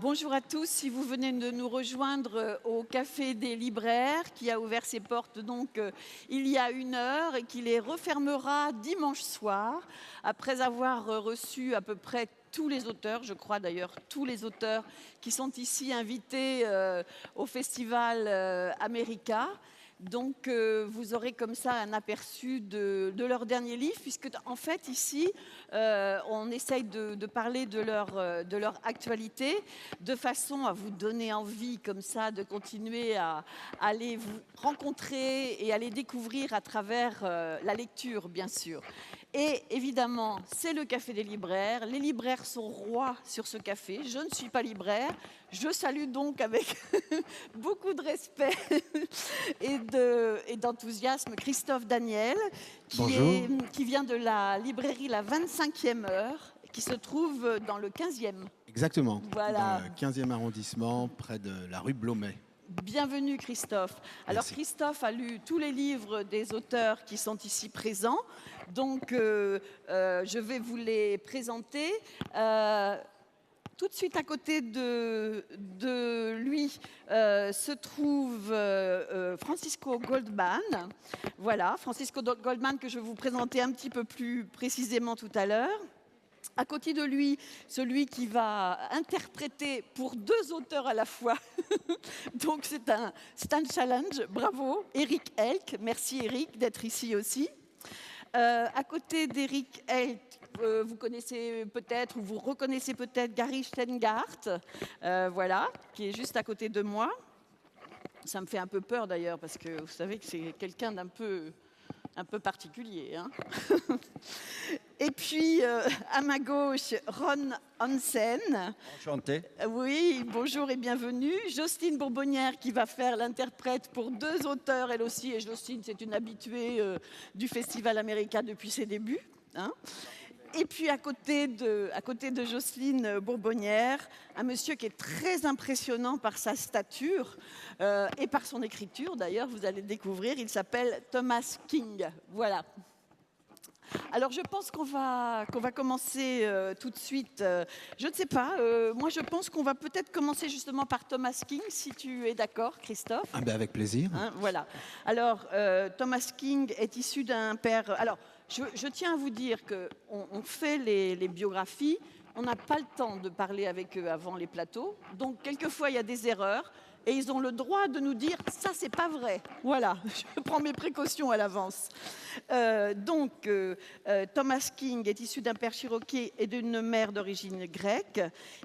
Bonjour à tous, si vous venez de nous rejoindre au Café des Libraires qui a ouvert ses portes il y a 1 heure et qui les refermera dimanche soir après avoir reçu à peu près tous les auteurs, je crois d'ailleurs tous les auteurs qui sont ici invités au Festival America. Vous aurez comme ça un aperçu de leur dernier livre, puisque en fait ici, on essaye de parler de leur actualité, de façon à vous donner envie comme ça de continuer à aller vous rencontrer et à les découvrir à travers la lecture, bien sûr. Et évidemment, c'est le Café des libraires. Les libraires sont rois sur ce café. Je ne suis pas libraire. Je salue donc avec beaucoup de respect et d'enthousiasme Christophe Daniel, Bonjour. qui vient de la librairie La 25e heure, qui se trouve dans le 15e. Exactement, dans Voilà. le 15e arrondissement, près de la rue Blomet. Bienvenue Christophe. Alors Merci. Christophe a lu tous les livres des auteurs qui sont ici présents, je vais vous les présenter. Tout de suite à côté de lui se trouve Francisco Goldman. Voilà, Francisco Goldman que je vais vous présenter un petit peu plus précisément tout à l'heure. À côté de lui, celui qui va interpréter pour 2 auteurs à la fois. Donc c'est un challenge. Bravo, Eric Elk. Merci Eric d'être ici aussi. À côté d'Eric Elk, vous connaissez peut-être ou vous reconnaissez peut-être Gary Shteyngart, voilà, qui est juste à côté de moi. Ça me fait un peu peur d'ailleurs parce que vous savez que c'est quelqu'un d'un peu particulier. Hein. Et puis, à ma gauche, Ron Hansen. Enchanté. Oui, bonjour et bienvenue. Jocelyne Bourbonnière qui va faire l'interprète pour 2 auteurs, elle aussi. Et Jocelyne, c'est une habituée du Festival America depuis ses débuts. Hein. Et puis, à côté de Jocelyne Bourbonnière, un monsieur qui est très impressionnant par sa stature et par son écriture. D'ailleurs, vous allez le découvrir, il s'appelle Thomas King. Voilà. Alors, je pense qu'on va commencer tout de suite. Je ne sais pas, moi je pense qu'on va peut-être commencer justement par Thomas King, si tu es d'accord, Christophe. Ah ben avec plaisir. Hein, voilà. Alors, Thomas King est issu d'un père... Alors, je tiens à vous dire qu'on fait les biographies, on n'a pas le temps de parler avec eux avant les plateaux, donc quelquefois il y a des erreurs. Et ils ont le droit de nous dire « ça, c'est pas vrai ». Voilà, je prends mes précautions à l'avance. Thomas King est issu d'un père cherokee et d'une mère d'origine grecque.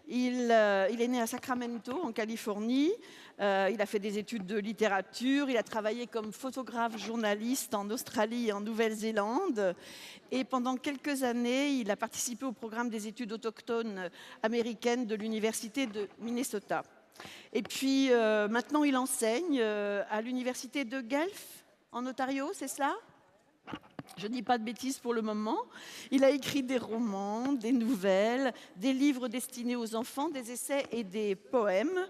Il est né à Sacramento, en Californie. Il a fait des études de littérature. Il a travaillé comme photographe journaliste en Australie et en Nouvelle-Zélande. Et pendant quelques années, il a participé au programme des études autochtones américaines de l'Université de Minnesota. Et puis maintenant, il enseigne à l'université de Guelph, en Ontario, c'est cela ? Je ne dis pas de bêtises pour le moment. Il a écrit des romans, des nouvelles, des livres destinés aux enfants, des essais et des poèmes.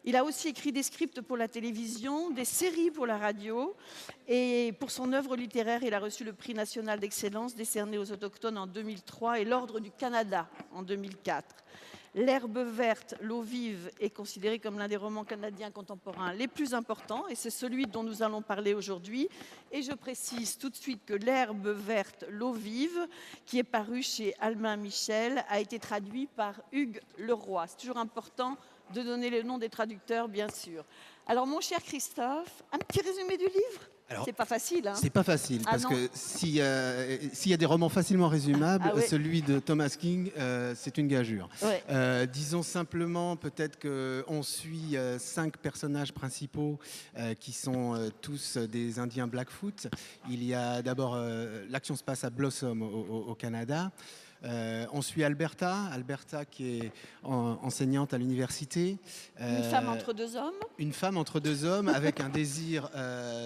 Il a aussi écrit des scripts pour la télévision, des séries pour la radio. Et pour son œuvre littéraire, il a reçu le prix national d'excellence décerné aux Autochtones en 2003 et l'Ordre du Canada en 2004. L'herbe verte, l'eau vive est considéré comme l'un des romans canadiens contemporains les plus importants et c'est celui dont nous allons parler aujourd'hui. Et je précise tout de suite que L'herbe verte, l'eau vive, qui est paru chez Albin Michel, a été traduit par Hugues Leroy. C'est toujours important de donner le nom des traducteurs, bien sûr. Alors, mon cher Christophe, un petit résumé du livre ? C'est pas facile, hein ? C'est pas facile, parce que s'il y a des romans facilement résumables, ouais. celui de Thomas King, c'est une gageure. Ouais. Disons simplement peut-être qu'on suit 5 personnages principaux qui sont tous des Indiens Blackfoot. Il y a d'abord, l'action se passe à Blossom au Canada. On suit Alberta qui est enseignante à l'université. Une femme entre 2 hommes. Une femme entre 2 hommes avec un désir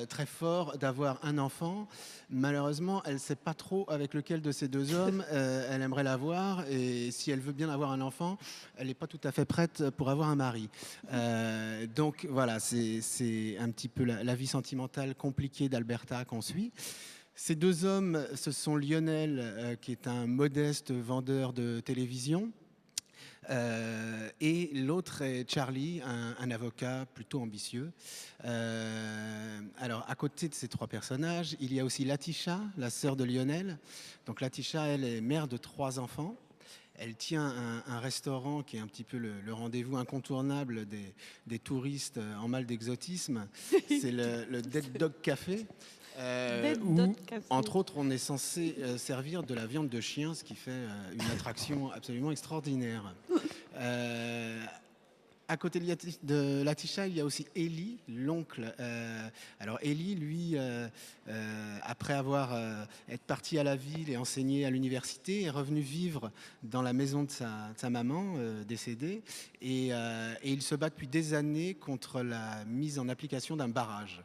très fort d'avoir un enfant. Malheureusement, elle ne sait pas trop avec lequel de ces 2 hommes elle aimerait l'avoir. Et si elle veut bien avoir un enfant, elle n'est pas tout à fait prête pour avoir un mari. Donc voilà, c'est un petit peu la vie sentimentale compliquée d'Alberta qu'on suit. Ces 2 hommes, ce sont Lionel, qui est un modeste vendeur de télévision, Et l'autre est Charlie, un avocat plutôt ambitieux. Alors, à côté de ces trois personnages, il y a aussi Latisha, la sœur de Lionel. Donc, Latisha, elle est mère de 3 enfants. Elle tient un restaurant qui est un petit peu le rendez-vous incontournable des touristes en mal d'exotisme. C'est le Dead Dog Café. Dead Où, Dog Café. entre autres, on est censé servir de la viande de chien, ce qui fait une attraction absolument extraordinaire. À côté de Latisha, il y a aussi Eli, l'oncle. Alors Eli, lui, après avoir être parti à la ville et enseigné à l'université, est revenu vivre dans la maison de sa maman décédée. Et il se bat depuis des années contre la mise en application d'un barrage.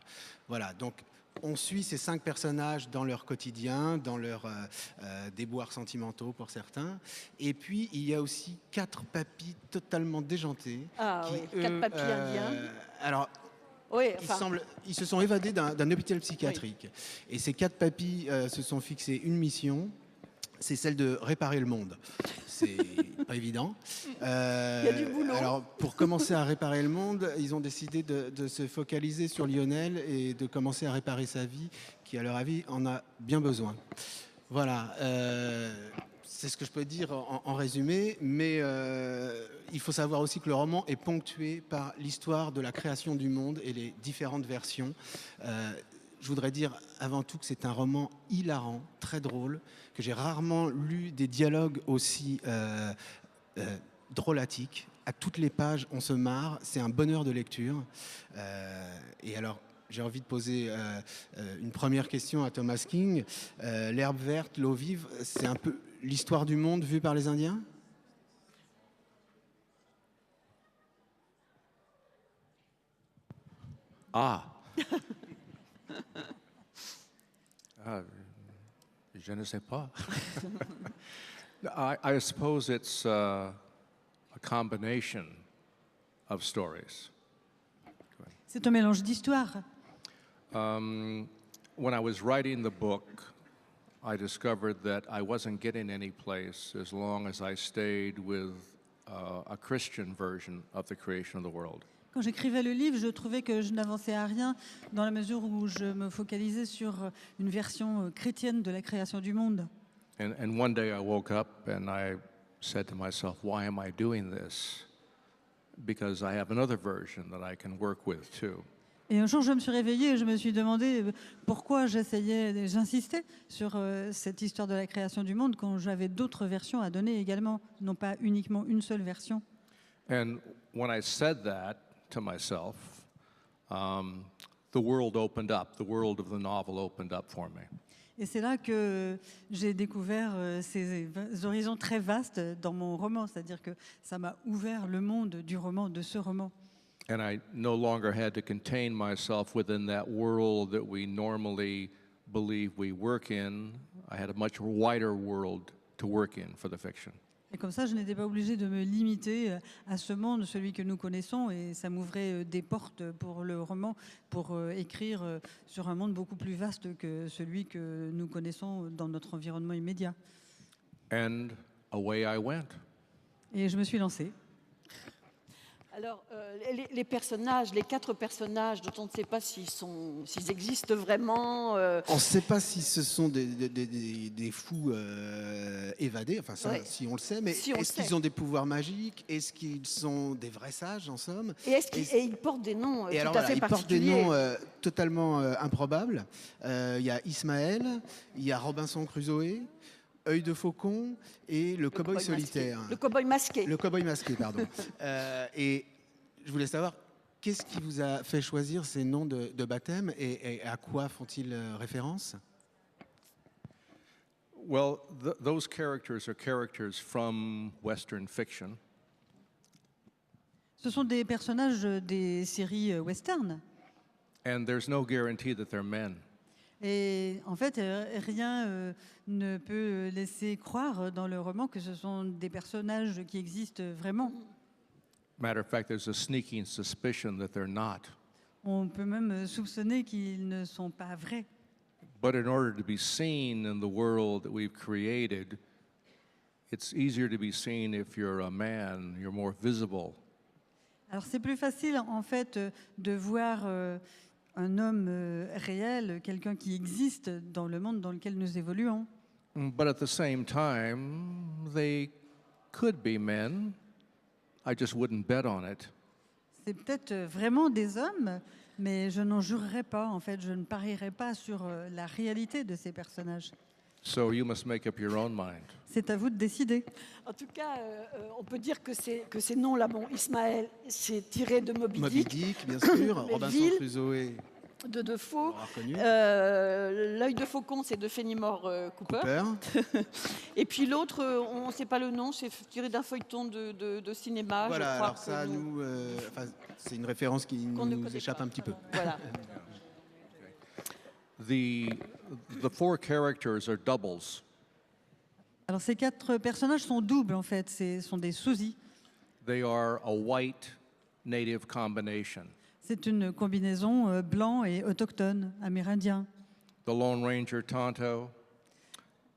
Voilà, donc on suit ces 5 personnages dans leur quotidien, dans leurs déboires sentimentaux pour certains. Et puis, il y a aussi 4 papis totalement déjantés. Ah qui, oui, 4 papis indiens. Alors, Oui, ils se sont évadés d'un hôpital psychiatrique. Et ces 4 papis se sont fixés une mission, c'est celle de réparer le monde. C'est pas évident. Il y a du boulot. Alors, pour commencer à réparer le monde, ils ont décidé de se focaliser sur Lionel et de commencer à réparer sa vie, qui, à leur avis, en a bien besoin. Voilà. C'est ce que je peux dire en résumé, mais il faut savoir aussi que le roman est ponctué par l'histoire de la création du monde et les différentes versions. Je voudrais dire avant tout que c'est un roman hilarant, très drôle, que j'ai rarement lu des dialogues aussi drôlatiques. À toutes les pages, on se marre, c'est un bonheur de lecture. Et alors, j'ai envie de poser une première question à Thomas King. L'herbe verte, l'eau vive, c'est un peu l'histoire du monde vue par les Indiens ? Ah. Je ne sais pas. I suppose it's a combination of stories. C'est un mélange d'histoires. When I was writing the book, I discovered that I wasn't getting any place as long as I stayed with a Christian version of the creation of the world. Quand j'écrivais le livre, je trouvais que je n'avançais à rien dans la mesure où je me focalisais sur une version chrétienne de la création du monde. And one day I woke up and I said to myself, why am I doing this? Because I have another version that I can work with too. Et un jour, je me suis réveillée et je me suis demandé pourquoi j'insistais sur cette histoire de la création du monde quand j'avais d'autres versions à donner également, non pas uniquement une seule version. And when I said that to myself, the world opened up, the world of the novel opened up for me. Et c'est là que j'ai découvert ces horizons très vastes dans mon roman, c'est-à-dire que ça m'a ouvert le monde du roman, de ce roman. And I no longer had to contain myself within that world that we normally believe we work in. I had a much wider world to work in for the fiction. Et comme ça, je n'étais pas obligée de me limiter à ce monde, celui que nous connaissons, et ça m'ouvrait des portes pour le roman, pour écrire sur un monde beaucoup plus vaste que celui que nous connaissons dans notre environnement immédiat. And away I went. Et je me suis lancée. Alors, les personnages, les 4 personnages dont on ne sait pas s'ils existent vraiment. On ne sait pas si ce sont des fous évadés, enfin ça, Ouais. si on le sait, mais Si on le est-ce qu'ils sait. ont des pouvoirs magiques ? Est-ce qu'ils sont des vrais sages, en somme ? Et ils portent des noms Et tout alors à voilà, fait ils portent des particuliers. noms totalement improbables. Il y a Ismaël, il y a Robinson Crusoe, Œil de Faucon et le cow-boy masqué. solitaire. Le cow-boy masqué. Le cow-boy masqué, pardon. Et je voulais savoir, qu'est-ce qui vous a fait choisir ces noms de baptême et à quoi font-ils référence ? Well, those characters are characters from Western fiction. Ce sont des personnages des séries western. And there's no guarantee that they're men. Et en fait, rien ne peut laisser croire dans le roman que ce sont des personnages qui existent vraiment. Matter of fact, there's a sneaking suspicion that they're not. On peut même soupçonner qu'ils ne sont pas vrais. But in order to be seen in the world that we've created, it's easier to be seen if you're a man, you're more visible. Alors c'est plus facile en fait de voir un homme réel, quelqu'un qui existe dans le monde dans lequel nous évoluons. But at the same time, they could be men. I just wouldn't bet on it. C'est peut-être vraiment des hommes, mais je n'en jurerai pas, en fait, je ne parierai pas sur la réalité de ces personnages. So you must make up your own mind. C'est à vous de décider. En tout cas, on peut dire que ces noms-là, bon, Ismaël, c'est tiré de Moby Moby Dick, Dick, bien sûr, Robinson Melville. Crusoe, de Defoe. on l'a reconnu. L'œil de faucon, c'est de Fenimore Cooper. Cooper. Et puis l'autre, on ne sait pas le nom, c'est tiré d'un feuilleton de cinéma. Voilà, je crois alors ça, que nous, enfin, c'est une référence qui qu'on ne nous connaît échappe pas. un petit peu. Voilà. The four characters are doubles. Alors ces 4 personnages sont doubles, en fait, ce sont des sosies. They are a white native combination. C'est une combinaison blanc et autochtone, amérindien. The Lone Ranger Tonto,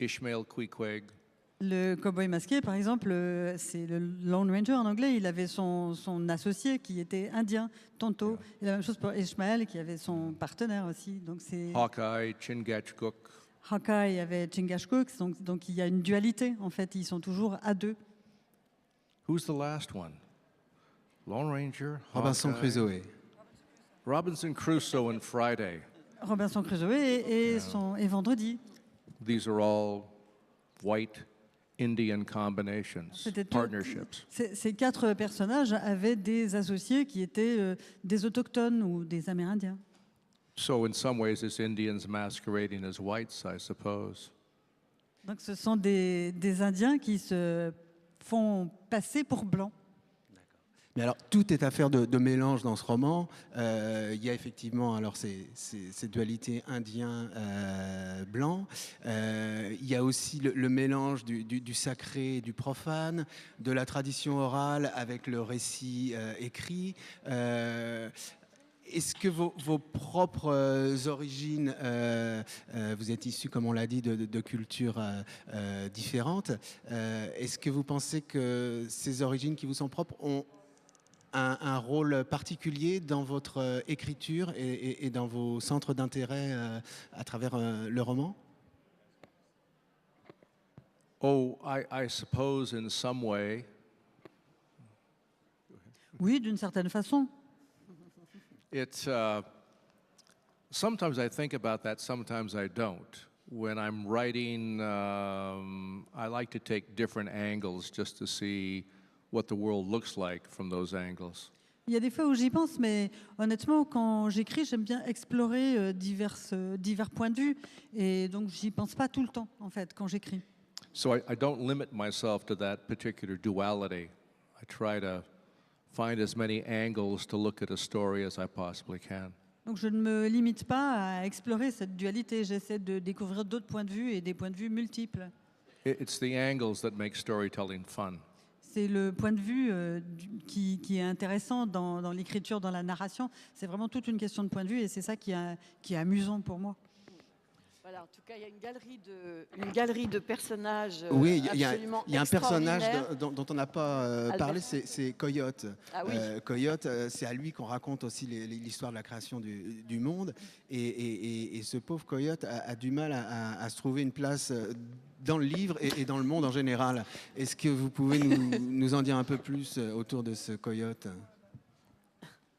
Ishmael Queequeg, Le cowboy masqué, par exemple, c'est le Lone Ranger en anglais. Il avait son associé qui était indien, Tonto. Et la même chose pour Ishmael, qui avait son partenaire aussi. Donc c'est Hawkeye, Chingachgook, Hawkeye avait Chingachgook. Donc il y a une dualité, en fait. Ils sont toujours à deux. Who's the last one? Lone Ranger, Robinson Hawkeye, Crusoe. Robinson Crusoe and Friday. Robinson Crusoe et Vendredi. These are all white Indian combinations, C'était tout- partnerships. Ces 4 personnages avaient des associés qui étaient des autochtones ou des Amérindiens. So in some ways, it's Indians masquerading as whites, I suppose. Donc ce sont des Indiens qui se font passer pour blancs. Mais alors, tout est affaire de mélange dans ce roman. Il y a effectivement alors ces dualités indien-blanc. Il y a aussi le mélange du sacré et du profane, de la tradition orale avec le récit écrit. Est-ce que vos propres origines, vous êtes issus, comme on l'a dit, de cultures différentes, est-ce que vous pensez que ces origines qui vous sont propres ont un rôle particulier dans votre écriture et dans vos centres d'intérêt à travers le roman? Oh, I suppose in some way. Oui, d'une certaine façon. It's sometimes I think about that, sometimes I don't. When I'm writing, I like to take different angles just to see what the world looks like from those angles. Il y a des fois où j'y pense, mais honnêtement, quand j'écris, j'aime bien explorer divers points de vue. Et donc, j'y pense pas tout le temps, en fait, quand j'écris. So I don't limit myself to that particular duality. I try to find as many angles to look at a story as I possibly can. Donc, je ne me limite pas à explorer cette dualité. J'essaie de découvrir d'autres points de vue et des points de vue multiples. It's the angles that make storytelling fun. C'est le point de vue qui est intéressant dans l'écriture, dans la narration. C'est vraiment toute une question de point de vue et c'est ça qui est amusant pour moi. Voilà, en tout cas, il y a une galerie de personnages Oui, il y a un personnage extraordinaires. dont on n'a pas parlé, c'est Coyote. Ah oui. Coyote, c'est à lui qu'on raconte aussi l'histoire de la création du monde. Et ce pauvre Coyote a du mal à se trouver une place dans le livre et dans le monde en général. Est-ce que vous pouvez nous en dire un peu plus autour de ce Coyote?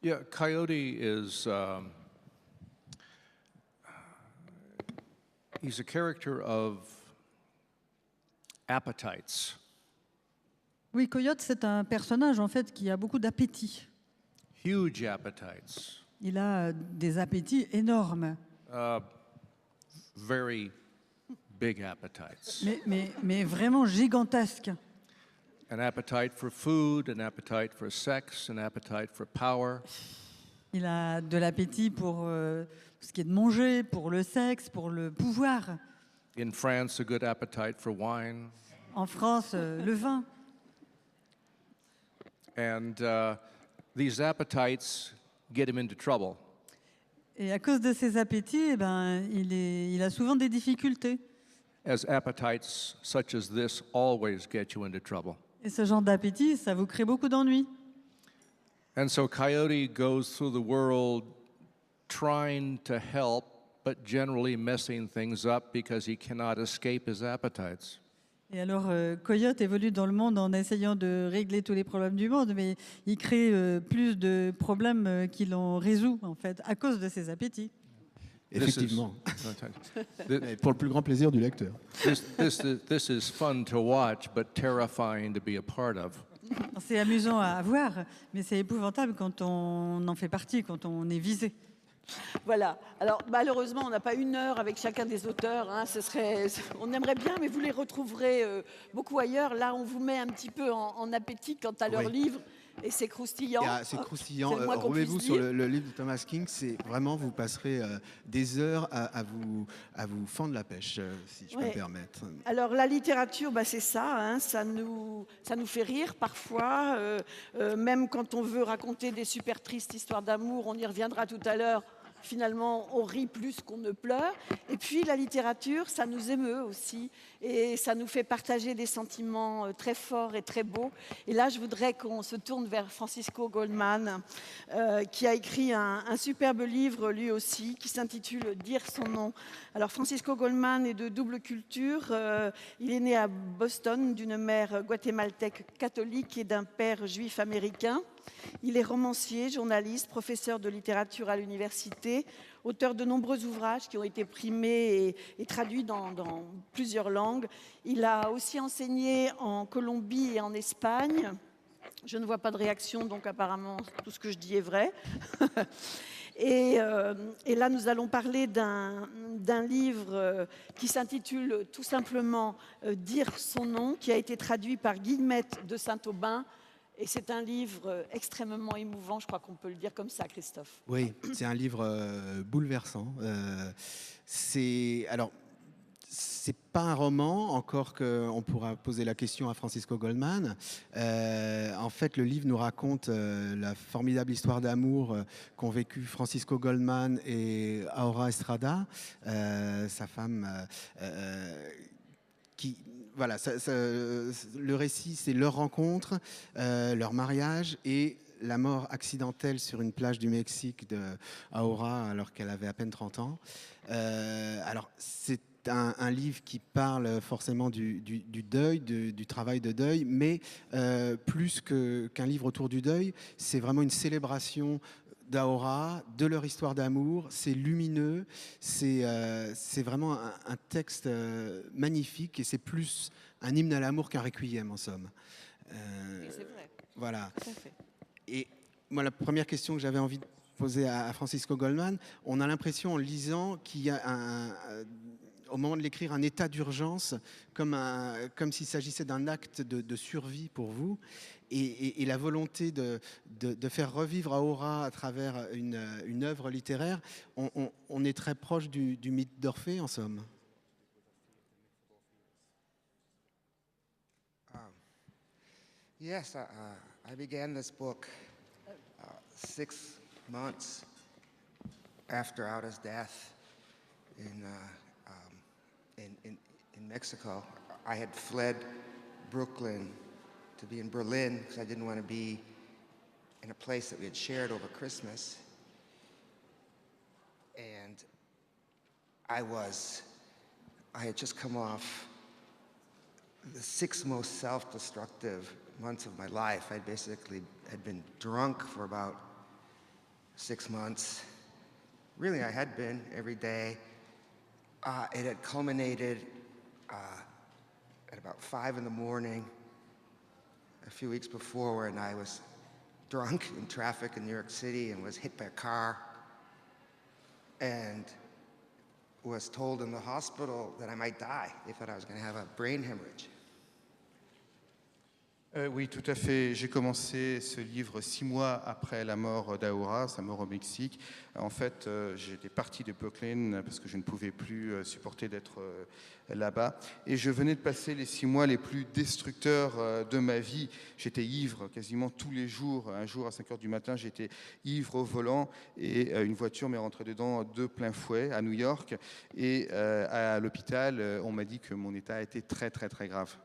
Yeah, Coyote is he's a character of appetites. Oui, Coyote, c'est un personnage en fait qui a beaucoup d'appétit. Huge appetites. Il a des appétits énormes, Very big appetites. mais vraiment gigantesques. An appetite for food, an appetite for sex, an appetite for power. Il a de l'appétit pour ce qui est de manger, pour le sexe, pour le pouvoir. In France, a good appetite for wine. En France, le vin. And these appetites get him into trouble. Et à cause de ses appétits, eh ben, il a souvent des difficultés. as appetites such as this always get you into trouble. Et ce genre d'appétit, ça vous crée beaucoup d'ennuis. And so Coyote goes through the world trying to help, but generally messing things up because he cannot escape his appetites. Et alors, Coyote évolue dans le monde en essayant de régler tous les problèmes du monde, mais il crée plus de problèmes qu'il en résout, en fait, à cause de ses appétits. Effectivement. This Et pour le plus grand plaisir du lecteur. this is fun to watch, but terrifying to be a part of. C'est amusant à voir, mais c'est épouvantable quand on en fait partie, quand on est visé. Voilà. Alors malheureusement, on n'a pas 1 heure avec chacun des auteurs. Hein. On aimerait bien, mais vous les retrouverez beaucoup ailleurs. Là, on vous met un petit peu en appétit quant à leur Oui. livre. Et c'est croustillant. C'est croustillant. C'est le moins qu'on Rouvez-vous puisse sur dire. le livre de Thomas King. C'est vraiment, vous passerez des heures à vous fendre la pêche, si je peux Ouais. me permettre. Alors la littérature, c'est ça, hein, ça nous fait rire parfois, même quand on veut raconter des super tristes histoires d'amour, on y reviendra tout à l'heure, finalement on rit plus qu'on ne pleure. Et puis la littérature, ça nous émeut aussi, et ça nous fait partager des sentiments très forts et très beaux. Et là, je voudrais qu'on se tourne vers Francisco Goldman, qui a écrit un superbe livre lui aussi, qui s'intitule « Dire son nom ». Alors Francisco Goldman est de double culture. Il est né à Boston d'une mère guatémaltèque catholique et d'un père juif américain. Il est romancier, journaliste, professeur de littérature à l'université, auteur de nombreux ouvrages qui ont été primés et traduits dans plusieurs langues. Il a aussi enseigné en Colombie et en Espagne. Je ne vois pas de réaction, donc apparemment tout ce que je dis est vrai. Et là, nous allons parler d'un livre qui s'intitule tout simplement « Dire son nom », qui a été traduit par Guillemette de Saint-Aubin. Et c'est un livre extrêmement émouvant, je crois qu'on peut le dire comme ça, Christophe. Oui, c'est un livre bouleversant. C'est pas un roman, encore qu'on pourra poser la question à Francisco Goldman. En fait, le livre nous raconte la formidable histoire d'amour qu'ont vécu Francisco Goldman et Aura Estrada, sa femme, qui... Voilà, le récit, c'est leur rencontre, leur mariage et la mort accidentelle sur une plage du Mexique d'Aura alors qu'elle avait à peine 30 ans. Alors, c'est un livre qui parle forcément du deuil, du travail de deuil, mais plus qu'un livre autour du deuil, c'est vraiment une célébration d'Aura, de leur histoire d'amour. C'est lumineux, c'est vraiment un texte magnifique et c'est plus un hymne à l'amour qu'un requiem en somme. C'est vrai. Voilà. Tout à fait. Et moi, la première question que j'avais envie de poser à Francisco Goldman, on a l'impression en lisant qu'il y a au moment de l'écrire, un état d'urgence, comme s'il s'agissait d'un acte de survie pour vous, et la volonté de faire revivre Aura à travers une œuvre littéraire. On est très proche du mythe d'Orphée, en somme. Yes, I began this book 6 months after Aura's death in Mexico. I had fled Brooklyn to be in Berlin because I didn't want to be in a place that we had shared over Christmas. And I had just come off the 6 most self-destructive months of my life. I basically had been drunk for about 6 months. Really, I had been every day. It had culminated at about 5 in the morning a few weeks before, when I was drunk in traffic in New York City and was hit by a car and was told in the hospital that I might die. They thought I was going to have a brain hemorrhage. Oui, tout à fait. J'ai commencé ce livre 6 mois après la mort d'Aura, sa mort au Mexique. En fait, j'étais parti de Brooklyn parce que je ne pouvais plus supporter d'être là-bas. Et je venais de passer les 6 mois les plus destructeurs de ma vie. J'étais ivre quasiment tous les jours. Un jour, à 5 heures du matin, j'étais ivre au volant et une voiture m'est rentrée dedans de plein fouet à New York. Et à l'hôpital, on m'a dit que mon état était très, très, très grave.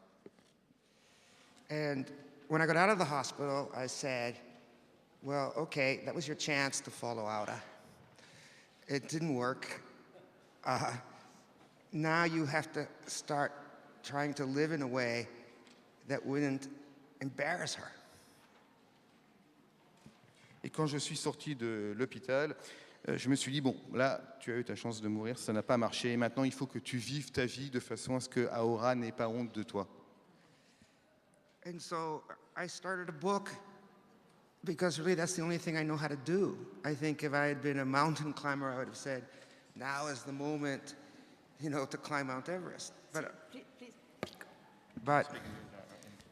And when I got out of the hospital, I said, well, okay, that was your chance to follow Aura. It didn't work. Now you have to start trying to live in a way that wouldn't embarrass her. Et quand je suis sorti de l'hôpital, je me suis dit, bon, là, tu as eu ta chance de mourir, ça n'a pas marché, et maintenant il faut que tu vives ta vie de façon à ce que Aura n'ait pas honte de toi. And so I started a book because really that's the only thing I know how to do. I think if I had been a mountain climber, I would have said, now is the moment, to climb Mount Everest. But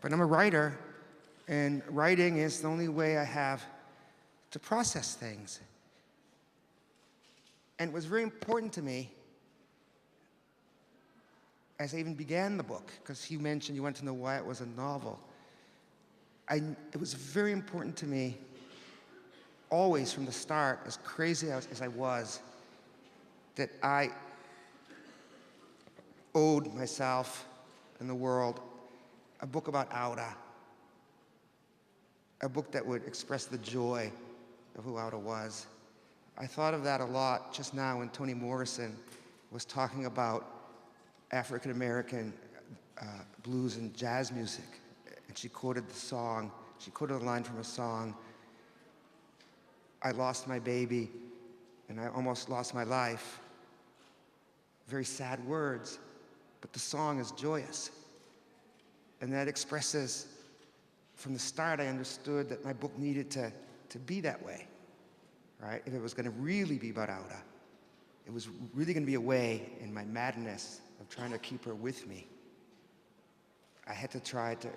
I'm a writer, and writing is the only way I have to process things. And it was very important to me as I even began the book, because you mentioned you wanted to know why it was a novel. It was very important to me, always from the start, as crazy as I was, that I owed myself and the world a book about Aura, a book that would express the joy of who Aura was. I thought of that a lot just now when Toni Morrison was talking about African American blues and jazz music. And she quoted a line from a song, I lost my baby and I almost lost my life. Very sad words, but the song is joyous. And that expresses, from the start I understood that my book needed to be that way, right? If it was gonna really be about Aura, it was really gonna be a way in my madness of trying to keep her with me. I had to try to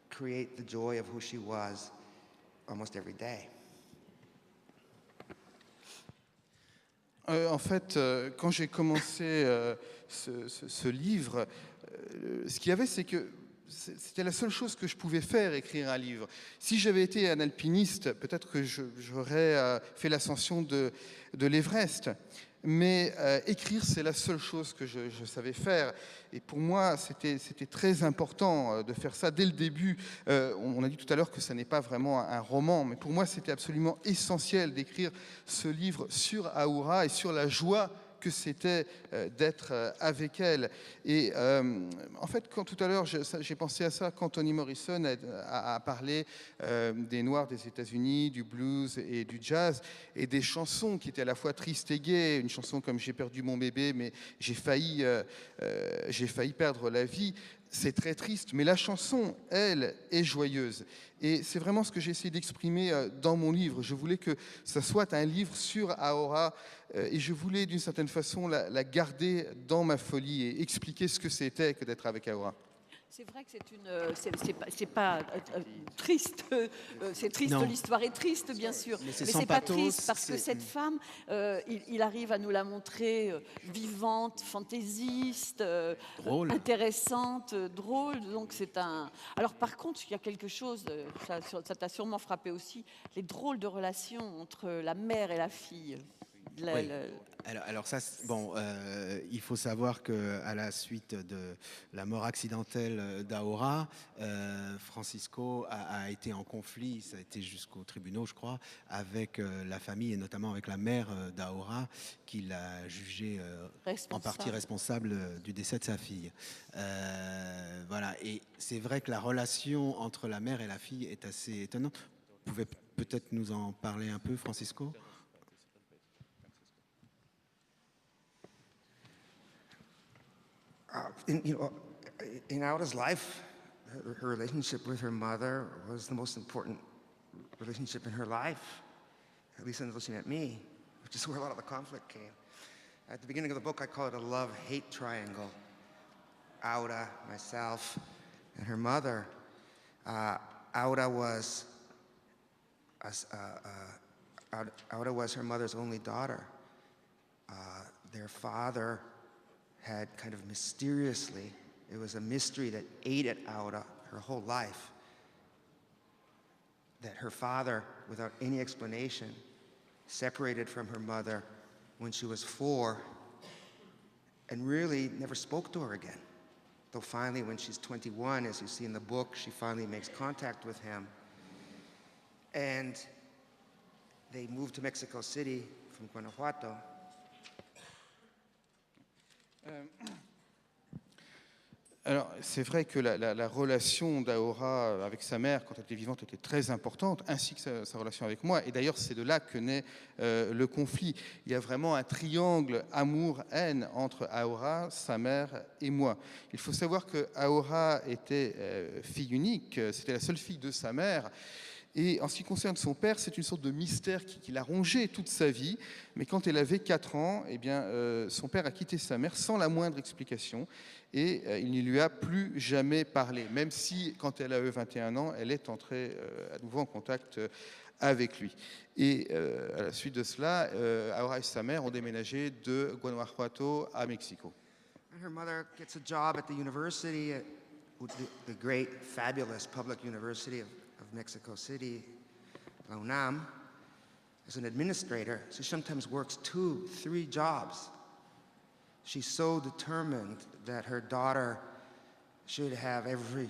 create the joy of who she was almost every day. En fait, quand j'ai commencé ce livre, ce qu'il y avait, c'est que c'était la seule chose que je pouvais faire, écrire un livre. Si j'avais été un alpiniste, peut-être que j'aurais fait l'ascension de l'Everest. Mais écrire, c'est la seule chose que je savais faire. Et pour moi, c'était très important de faire ça dès le début. On a dit tout à l'heure que ça n'est pas vraiment un roman, mais pour moi, c'était absolument essentiel d'écrire ce livre sur Aura et sur la joie que c'était d'être avec elle. Et en fait, quand tout à l'heure, j'ai pensé à ça quand Toni Morrison a parlé des Noirs des États-Unis, du blues et du jazz, et des chansons qui étaient à la fois tristes et gaies. Une chanson comme J'ai perdu mon bébé, mais j'ai failli perdre la vie. C'est très triste, mais la chanson, elle, est joyeuse. Et c'est vraiment ce que j'ai essayé d'exprimer dans mon livre. Je voulais que ça soit un livre sur Aura, et je voulais d'une certaine façon la garder dans ma folie et expliquer ce que c'était que d'être avec Aura. C'est vrai que c'est pas triste. C'est triste, Non. l'histoire est triste, bien sûr. Mais c'est Mais sans c'est pas pathos, triste parce que c'est- cette femme, il arrive à nous la montrer vivante, fantaisiste, Drôle. intéressante, drôle. Donc c'est un. Alors par contre, il y a quelque chose, ça t'a sûrement frappé aussi, les drôles de relations entre la mère et la fille. Oui. Alors ça, il faut savoir qu'à la suite de la mort accidentelle d'Aura, Francisco a été en conflit, ça a été jusqu'aux tribunaux, je crois, avec la famille et notamment avec la mère d'Aura, qui l'a jugé en partie responsable du décès de sa fille. Voilà, et c'est vrai que la relation entre la mère et la fille est assez étonnante. Vous pouvez peut-être nous en parler un peu, Francisco ? In Aura's life, her relationship with her mother was the most important relationship in her life, at least until she met me, which is where a lot of the conflict came. At the beginning of the book, I call it a love-hate triangle. Aura, myself, and her mother. Aura was Aura was her mother's only daughter. Their father had kind of mysteriously, it was a mystery that ate at Aura her whole life, that her father, without any explanation, separated from her mother when she was 4 and really never spoke to her again. Though finally, when she's 21, as you see in the book, she finally makes contact with him. And they moved to Mexico City from Guanajuato. Alors, c'est vrai que la relation d'Aura avec sa mère, quand elle était vivante, était très importante, ainsi que sa relation avec moi. Et d'ailleurs, c'est de là que naît le conflit. Il y a vraiment un triangle amour-haine entre Aura, sa mère et moi. Il faut savoir que Aura était fille unique, c'était la seule fille de sa mère. Et en ce qui concerne son père, c'est une sorte de mystère qui l'a rongé toute sa vie. Mais quand elle avait 4 ans, eh bien, son père a quitté sa mère sans la moindre explication. Et il ne lui a plus jamais parlé, même si, quand elle a eu 21 ans, elle est entrée à nouveau en contact avec lui. Et à la suite de cela, Aura et sa mère ont déménagé de Guanajuato à Mexico. Her mother gets a job at the university, the great, fabulous public university of Mexico City, La UNAM, as an administrator. She sometimes works 2, 3 jobs. She's so determined that her daughter should have every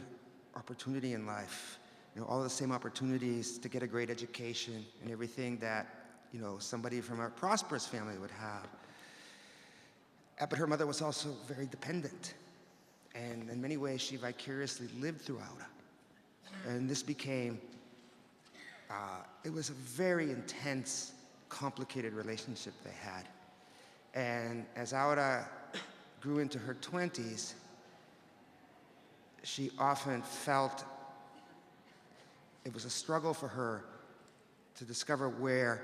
opportunity in life, all the same opportunities to get a great education and everything that, somebody from a prosperous family would have. But her mother was also very dependent. And in many ways, she vicariously lived through Aura. And this became, it was a very intense, complicated relationship they had. And as Aura grew into her 20s, she often felt it was a struggle for her to discover where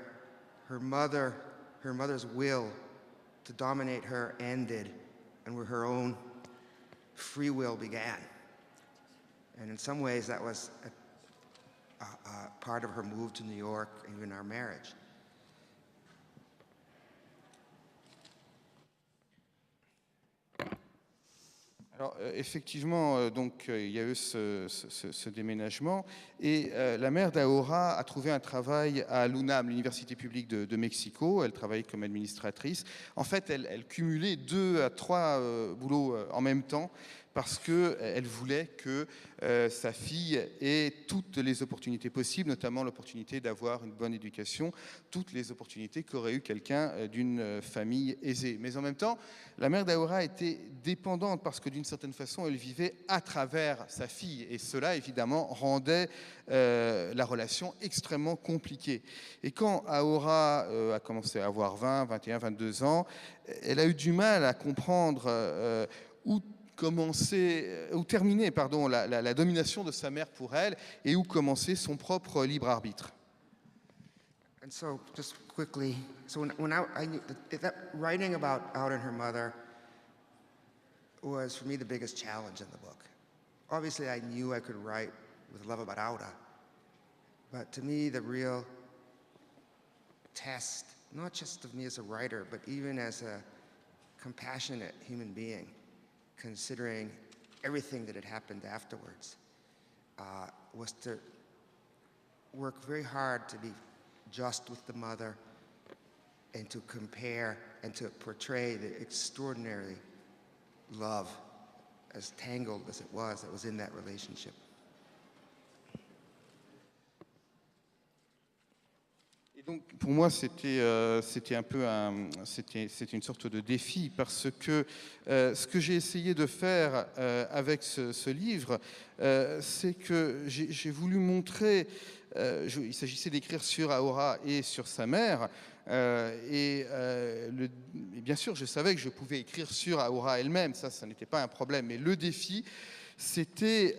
her mother's will to dominate her ended and where her own free will began. And in some ways, that was a part of her move to New York and even our marriage. Alors, effectivement, donc, il y a eu ce déménagement et la mère d'Aura a trouvé un travail à l'UNAM, l'Université publique de Mexico. Elle travaillait comme administratrice. En fait, elle cumulait 2 à 3 boulots en même temps parce qu'elle voulait que sa fille ait toutes les opportunités possibles, notamment l'opportunité d'avoir une bonne éducation, toutes les opportunités qu'aurait eu quelqu'un d'une famille aisée. Mais en même temps, la mère d'Aura était dépendante parce que d'une certaine façon, elle vivait à travers sa fille. Et cela, évidemment, rendait la relation extrêmement compliquée. Et quand Aura a commencé à avoir 20, 21, 22 ans, elle a eu du mal à comprendre où terminer la domination de sa mère pour elle et où commencer son propre libre arbitre. And so, just quickly, so when I knew that writing about Aura and her mother was, for me, the biggest challenge in the book. Obviously, I knew I could write with love about Aura, but to me, the real test, not just of me as a writer, but even as a compassionate human being, considering everything that had happened afterwards, was to work very hard to be just with the mother and to compare and to portray the extraordinary love, as tangled as it was, that was in that relationship. Donc, pour moi, c'était un peu c'était une sorte de défi parce que ce que j'ai essayé de faire avec ce livre, c'est que j'ai voulu montrer, il s'agissait d'écrire sur Aura et sur sa mère, et bien sûr, je savais que je pouvais écrire sur Aura elle-même, ça n'était pas un problème, mais le défi, c'était...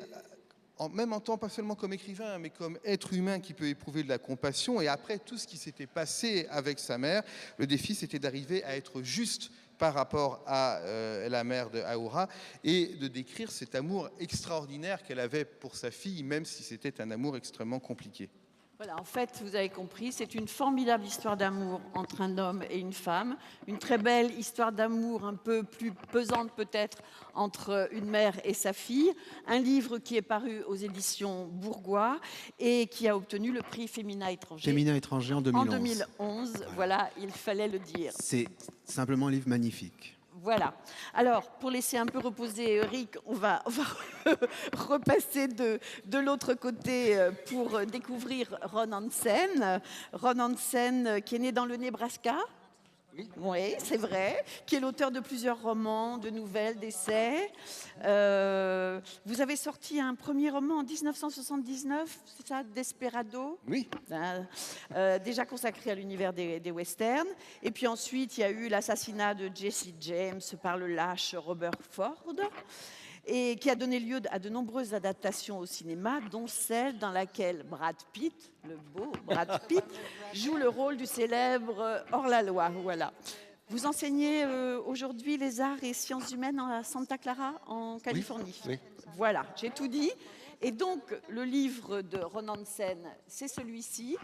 même en tant pas seulement comme écrivain, mais comme être humain qui peut éprouver de la compassion. Et après tout ce qui s'était passé avec sa mère, le défi, c'était d'arriver à être juste par rapport à la mère de Ahura, et de décrire cet amour extraordinaire qu'elle avait pour sa fille, même si c'était un amour extrêmement compliqué. Voilà, en fait, vous avez compris, c'est une formidable histoire d'amour entre un homme et une femme, une très belle histoire d'amour un peu plus pesante peut-être entre une mère et sa fille, un livre qui est paru aux éditions Bourgois et qui a obtenu le prix Féminin étranger. Féminin étranger en 2011. En 2011, voilà, il fallait le dire. C'est simplement un livre magnifique. Voilà. Alors, pour laisser un peu reposer Eric, on va repasser de l'autre côté pour découvrir Ron Hansen. Ron Hansen, qui est né dans le Nebraska. Oui, c'est vrai, qui est l'auteur de plusieurs romans, de nouvelles, d'essais. Vous avez sorti un premier roman en 1979, c'est ça, Desperado? Oui. Déjà consacré à l'univers des westerns. Et puis ensuite, il y a eu l'assassinat de Jesse James par le lâche Robert Ford, et qui a donné lieu à de nombreuses adaptations au cinéma, dont celle dans laquelle Brad Pitt, le beau Brad Pitt, joue le rôle du célèbre hors-la-loi. Voilà. Vous enseignez aujourd'hui les arts et sciences humaines à Santa Clara, en Californie. Oui. Voilà, j'ai tout dit. Et donc, le livre de Ron Hansen, c'est celui-ci.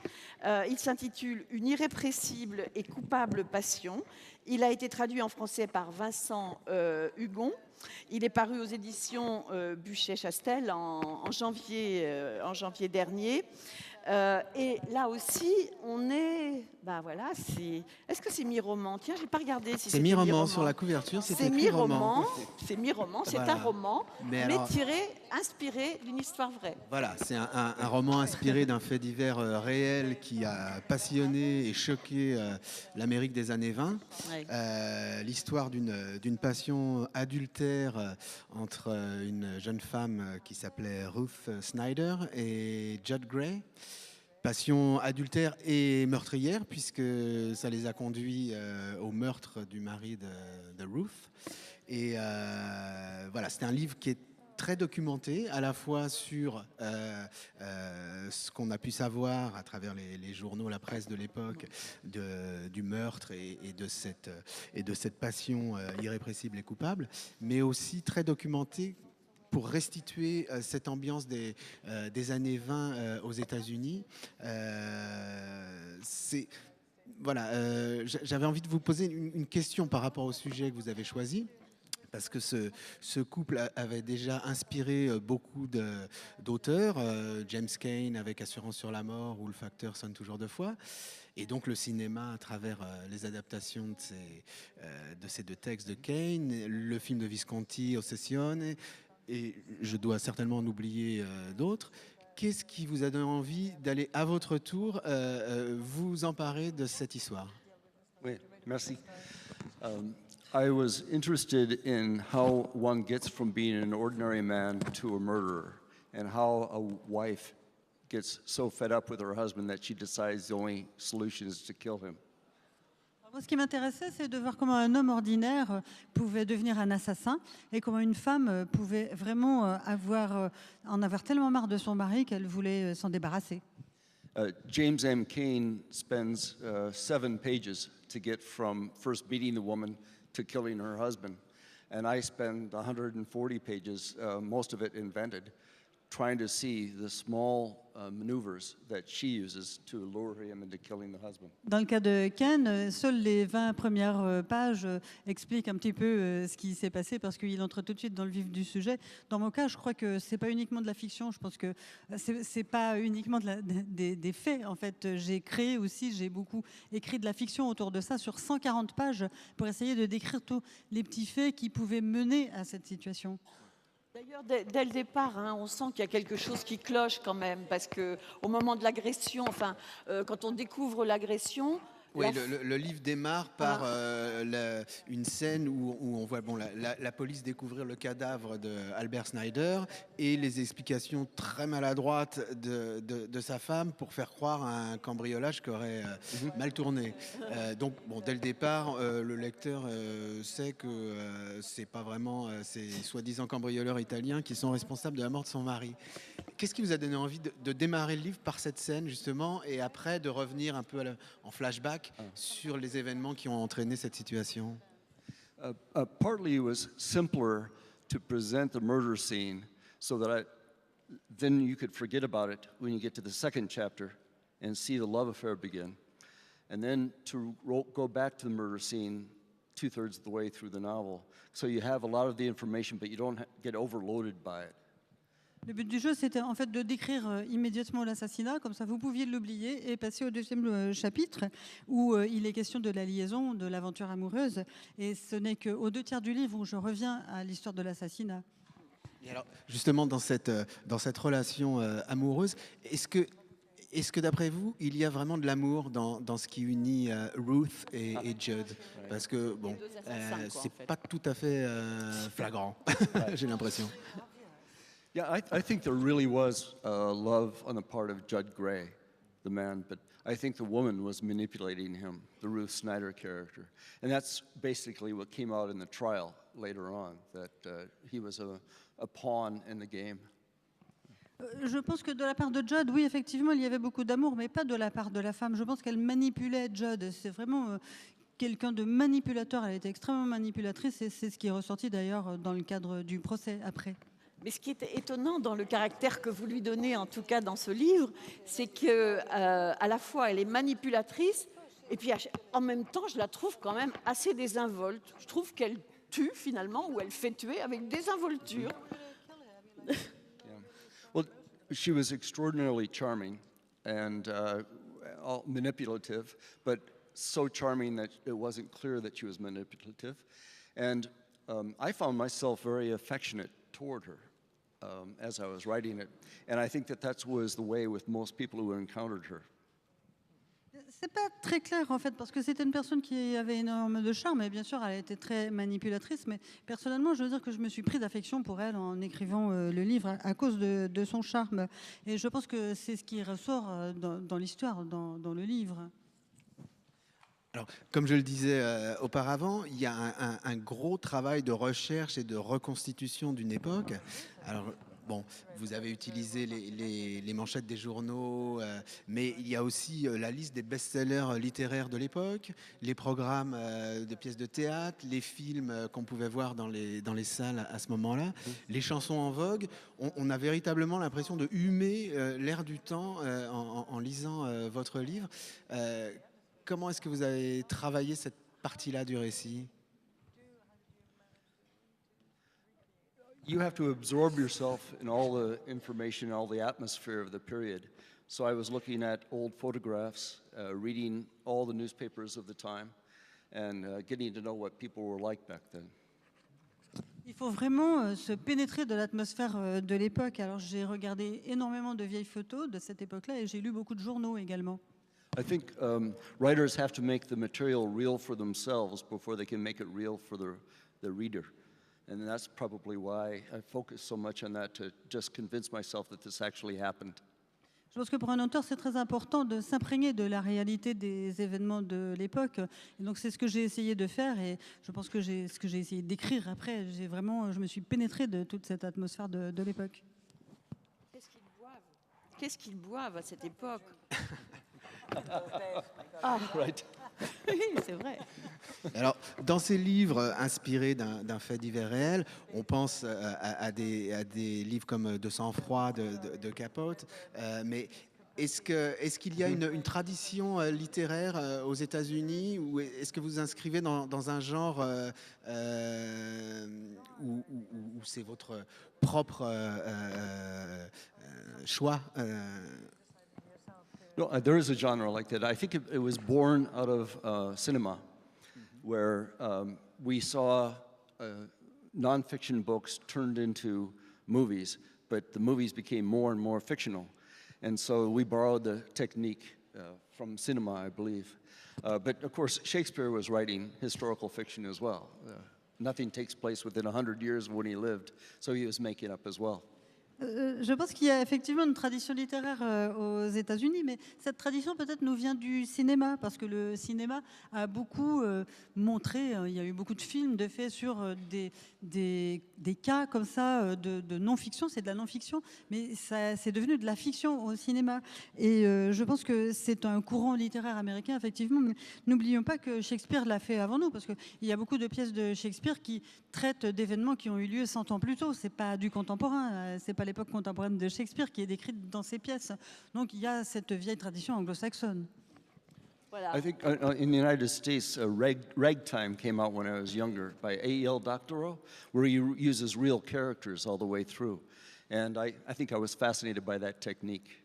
Il s'intitule « Une irrépressible et coupable passion ». Il a été traduit en français par Vincent Hugon. Il est paru aux éditions Buchet-Chastel en janvier dernier. Et là aussi, on est... Ben voilà, est-ce que c'est mi-roman? Tiens, j'ai pas regardé si c'est mi-roman. Sur la couverture, c'est mi-roman. C'est mi-roman, c'est Voilà. un roman, mais alors, inspiré d'une histoire vraie. Voilà, c'est un roman inspiré d'un fait divers réel qui a passionné et choqué l'Amérique des années 20. Ouais. L'histoire d'une passion adultère entre une jeune femme qui s'appelait Ruth Snyder et Judd Gray. Passion adultère et meurtrière, puisque ça les a conduits au meurtre du mari de Ruth. Et voilà, c'est un livre qui est très documenté, à la fois sur ce qu'on a pu savoir à travers les journaux, la presse de l'époque, du meurtre et de cette passion irrépressible et coupable, mais aussi très documenté pour restituer cette ambiance des années 20 aux États-Unis. J'avais envie de vous poser une question par rapport au sujet que vous avez choisi. Parce que ce couple avait déjà inspiré beaucoup d'auteurs, James Cain avec Assurance sur la mort ou Le facteur sonne toujours deux fois, et donc le cinéma à travers les adaptations de ces deux textes de Cain, le film de Visconti, Ossessione, et je dois certainement en oublier d'autres. Qu'est-ce qui vous a donné envie d'aller à votre tour vous emparer de cette histoire? Oui, merci. I was interested in how one gets from being an ordinary man to a murderer, and how a wife gets so fed up with her husband that she decides the only solution is to kill him. Moi, ce qui m'intéressait, c'est de voir comment un homme ordinaire pouvait devenir un assassin et comment une femme pouvait vraiment en avoir tellement marre de son mari qu'elle voulait s'en débarrasser. James M. Cain spends 7 pages to get from first meeting the woman to killing her husband. And I spend 140 pages, most of it invented, trying to see the small maneuvers that she uses to lure him into killing the husband. Dans le cas de Ken, seules les 20 premières pages expliquent un petit peu ce qui s'est passé parce qu'il entre tout de suite dans le vif du sujet. Dans mon cas, je crois que c'est pas uniquement de la fiction. Je pense que c'est pas uniquement des faits. En fait, j'ai créé aussi, j'ai beaucoup écrit de la fiction autour de ça sur 140 pages pour essayer de décrire tous les petits faits qui pouvaient mener à cette situation. D'ailleurs, dès le départ, on sent qu'il y a quelque chose qui cloche quand même, parce qu'au moment de l'agression, quand on découvre l'agression... Oui, le livre démarre par une scène où on voit la police découvrir le cadavre d'Albert Snyder et les explications très maladroites de sa femme pour faire croire à un cambriolage qui aurait mal tourné. Donc, dès le départ, le lecteur sait que c'est pas vraiment ces soi-disant cambrioleurs italiens qui sont responsables de la mort de son mari. Qu'est-ce qui vous a donné envie de démarrer le livre par cette scène, justement, et après de revenir un peu en flashback sur les événements qui ont entraîné cette situation? Partly it was simpler to present the murder scene so that then you could forget about it when you get to the second chapter and see the love affair begin. And then to go back to the murder scene 2/3 of the way through the novel. So you have a lot of the information, but you don't get overloaded by it. Le but du jeu, c'était en fait de décrire immédiatement l'assassinat, comme ça vous pouviez l'oublier et passer au deuxième chapitre où il est question de la liaison, de l'aventure amoureuse. Et ce n'est qu'aux 2/3 du livre où je reviens à l'histoire de l'assassinat. Et alors, justement, dans cette relation amoureuse, est-ce que d'après vous, il y a vraiment de l'amour dans ce qui unit Ruth et Judd? Parce que, bon, c'est pas tout à fait flagrant, j'ai l'impression. Yeah, I think there really was love on the part of Judd Gray, the man, but I think the woman was manipulating him, the Ruth Snyder character. And that's basically what came out in the trial later on, that he was a pawn in the game. Je pense que de la part de Judd, oui, effectivement, il y avait beaucoup d'amour, mais pas de la part de la femme. Je pense qu'elle manipulait Judd. C'est vraiment quelqu'un de manipulateur. Elle était extrêmement manipulatrice et c'est ce qui est ressorti d'ailleurs dans le cadre du procès après. Mais ce qui est étonnant dans le caractère que vous lui donnez, en tout cas dans ce livre, c'est que à la fois elle est manipulatrice et puis en même temps je la trouve quand même assez désinvolte. Je trouve qu'elle tue finalement ou elle fait tuer avec désinvolture. Yeah. Well, she was extraordinarily charming and manipulative, but so charming that it wasn't clear that she was manipulative. And I found myself very affectionate toward her as I was writing it. And I think that was the way with most people who encountered her. C'est pas très clair en fait parce que c'était une personne qui avait énormément de charme et bien sûr elle était très manipulatrice, mais personnellement je veux dire que je me suis pris d'affection pour elle en écrivant le livre à cause de son charme, et je pense que c'est ce qui ressort dans l'histoire, dans le livre. Alors, comme je le disais auparavant, il y a un gros travail de recherche et de reconstitution d'une époque. Alors, bon, vous avez utilisé les manchettes des journaux, mais il y a aussi la liste des best-sellers littéraires de l'époque, les programmes de pièces de théâtre, les films qu'on pouvait voir dans les salles à ce moment-là, les chansons en vogue. On a véritablement l'impression de humer l'air du temps en lisant votre livre. Comment est-ce que vous avez travaillé cette partie-là du récit? You have to absorb yourself in all the information, all the atmosphere of the period. So I was looking at old photographs, reading all the newspapers of the time, and getting to know what people were like back then. Il faut vraiment se pénétrer de l'atmosphère de l'époque. Alors j'ai regardé énormément de vieilles photos de cette époque-là et j'ai lu beaucoup de journaux également. I think writers have to make the material real for themselves before they can make it real for the reader. And that's probably why I focus so much on that, to just convince myself that this actually happened. Je pense que pour un auteur, c'est très important de s'imprégner de la réalité des événements de l'époque. Et donc c'est ce que j'ai essayé de faire et je pense que ce que j'ai essayé d'écrire après. Je me suis pénétrée de toute cette atmosphère de l'époque. Qu'est-ce qu'ils boivent à cette époque? Right. Oui, c'est vrai. Alors, dans ces livres inspirés d'un fait divers réel, on pense à des livres comme De sang-froid de Capote, mais est-ce qu'il y a une tradition littéraire aux États-Unis, ou est-ce que vous vous inscrivez dans un genre où c'est votre propre choix? No, there is a genre like that. I think it was born out of cinema, where we saw nonfiction books turned into movies, but the movies became more and more fictional. And so we borrowed the technique from cinema, I believe. But of course, Shakespeare was writing historical fiction as well. Nothing takes place within 100 years of when he lived, so he was making up as well. Je pense qu'il y a effectivement une tradition littéraire aux États-Unis, mais cette tradition peut-être nous vient du cinéma, parce que le cinéma a beaucoup montré, il y a eu beaucoup de films de faits sur des cas comme ça de non-fiction, c'est de la non-fiction, mais c'est devenu de la fiction au cinéma. Et je pense que c'est un courant littéraire américain, effectivement, mais n'oublions pas que Shakespeare l'a fait avant nous, parce qu'il y a beaucoup de pièces de Shakespeare qui traitent d'événements qui ont eu lieu 100 ans plus tôt. C'est pas du contemporain, c'est pas l'époque contemporaine de Shakespeare qui est décrite dans ses pièces. Donc il y a cette vieille tradition anglo-saxonne. Voilà. I think in the United States, Ragtime came out when I was younger by A.E.L. Doctorow, where he uses real characters all the way through. And I think I was fascinated by that technique.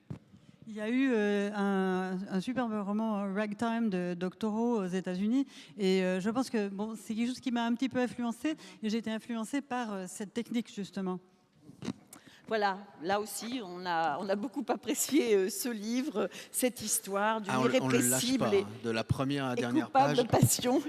Il y a eu un superbe roman Ragtime de Doctorow aux États-Unis, et je pense que bon, c'est quelque chose qui m'a un petit peu influencée, et j'ai été influencée par cette technique justement. Voilà, là aussi, on a beaucoup apprécié ce livre, cette histoire d'une On le lâche irrépressible pas, hein, de la première à la et dernière coupable page. passion.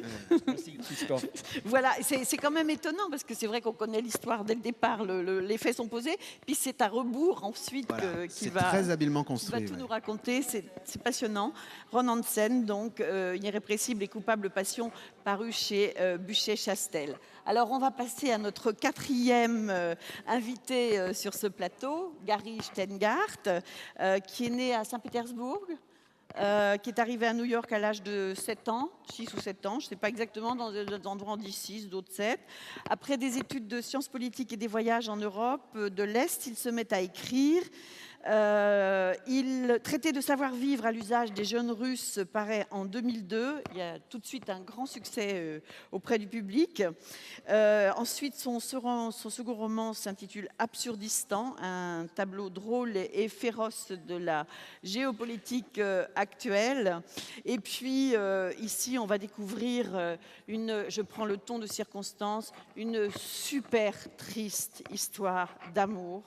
Merci, Christophe. Voilà, c'est quand même étonnant parce que c'est vrai qu'on connaît l'histoire dès le départ, les faits sont posés, puis c'est à rebours ensuite Voilà, qu'il c'est va, très habilement qu'il va construit. tout ouais. nous raconter, c'est passionnant. Ron Hansen, donc Une irrépressible et coupable passion, paru chez Buchet-Chastel. Alors on va passer à notre quatrième invité sur ce plateau, Gary Shteyngart, qui est né à Saint-Pétersbourg, qui est arrivé à New York à l'âge de 7 ans, 6 ou 7 ans, je ne sais pas exactement, dans des endroits on dit 6, d'autres 7. Après des études de sciences politiques et des voyages en Europe de l'Est, il se met à écrire. Il Traité de savoir-vivre à l'usage des jeunes Russes paraît en 2002. Il y a tout de suite un grand succès auprès du public. Ensuite, son second roman s'intitule Absurdistan, un tableau drôle et féroce de la géopolitique actuelle. Et puis, ici, on va découvrir je prends le ton de circonstance, une super triste histoire d'amour.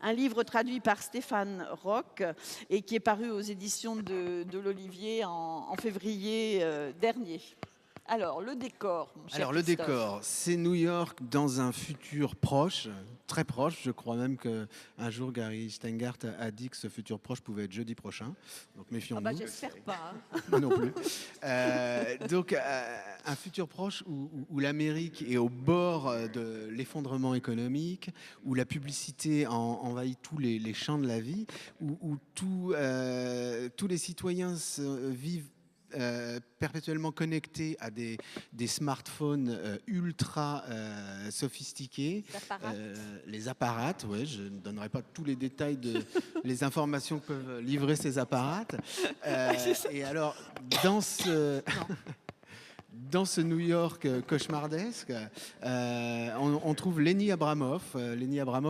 Un livre traduit par Stéphane Roch et qui est paru aux éditions de l'Olivier en février dernier. Alors, le décor, mon cher Alors le Christophe. décor, c'est New York dans un futur proche, très proche. Je crois même qu'un jour Gary Shteyngart a dit que ce futur proche pouvait être jeudi prochain. Donc méfions-nous. J'espère pas. Hein. Moi non plus. Donc, un futur proche où l'Amérique est au bord de l'effondrement économique, où la publicité envahit tous les champs de la vie, où tous les citoyens vivent perpétuellement connectés à des smartphones ultra sophistiqués. Les apparats, ouais, je ne donnerai pas tous les détails les informations que peuvent livrer ces apparats. Et alors, dans ce New York cauchemardesque, on trouve Lenny Abramoff